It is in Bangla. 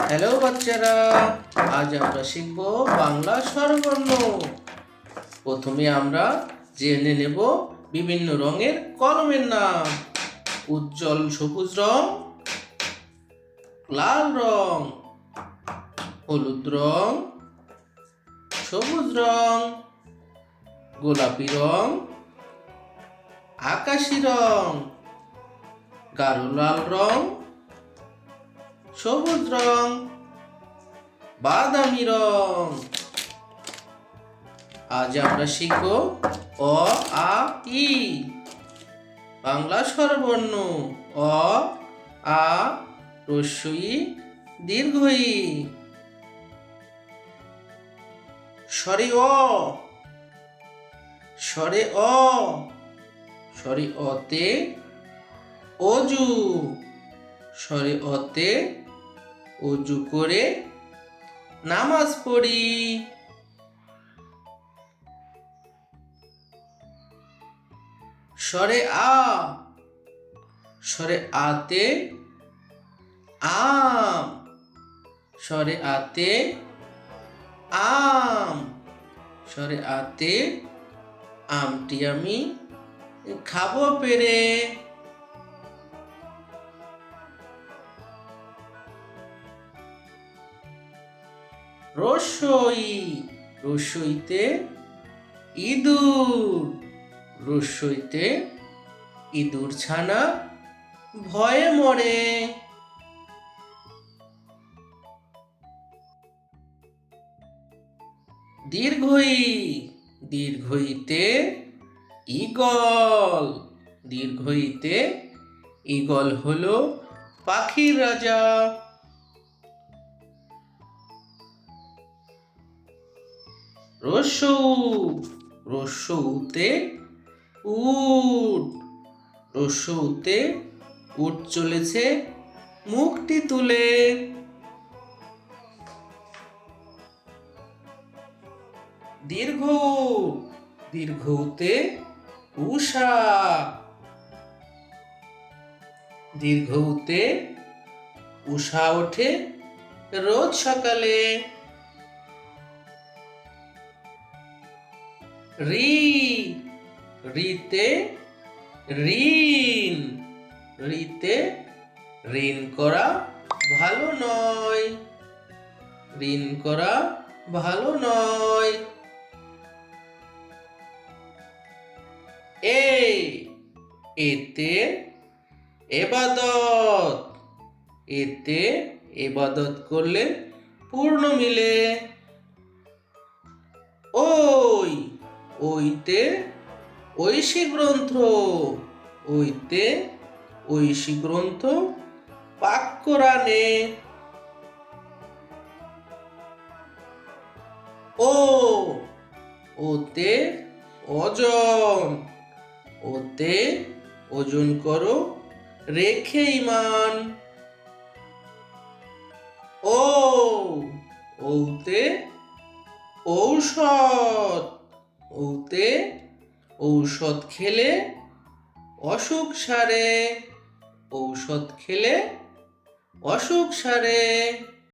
হ্যালো বাচ্চারা, আজ আমরা শিখব বাংলা স্বরবর্ণ। প্রথমে আমরা জেনে নেব বিভিন্ন রঙের কলমের নাম। উজ্জ্বল সবুজ রং, লাল রং, হলুদ রং, সবুজ রং, গোলাপি রং, আকাশি রং, গাঢ় লাল রং, সবুজ রং, বাদামি রং। আজ আমরা শিখব অ আ ই বাংলা স্বরবর্ণ। অ আ হ্রস্ব ই দীর্ঘ ই। স্বরে অ, স্বরে অ, স্বরে অতে অজু, স্বরে অতে অজু করে নামাজ পড়ি। স্বরে আ, স্বরে আতে আম, স্বরে আতে আম, স্বরে আতে আমটি আমি খাবো পেরে। রস্বই, রস্বইতে ইঁদুর, রস্বইতে ইঁদুর ছানা ভয়ে মরে। দীর্ঘই, দীর্ঘইতে ঈগল, দীর্ঘইতে ঈগল হলো পাখির রাজা। রস্যৌ, রস্যৌতে উট, রস্যৌতে উট চলেছে মুখটি তুলে। দীর্ঘ, দীর্ঘতে উষা, দীর্ঘতে উষা ওঠে রোজ সকালে। রি, রিতে ঋণ, রিতে ঋণ করা ভালো নয়, ঋণ করা ভালো নয়। এ, এতে এবাদত, এতে এবাদত করলে পূর্ণ মিলে। ওই, ওইতে ঐশী গ্রন্থ, ওইতে ঐশী গ্রন্থ পাক কোরআনে। ও, ওতে ওজন, ওতে ওজন করো রেখে ঈমান। ও, ওতে ঔষধ, ওতে ঔষধ খেলে অসুখ সারে, ঔষধ খেলে অসুখ সারে।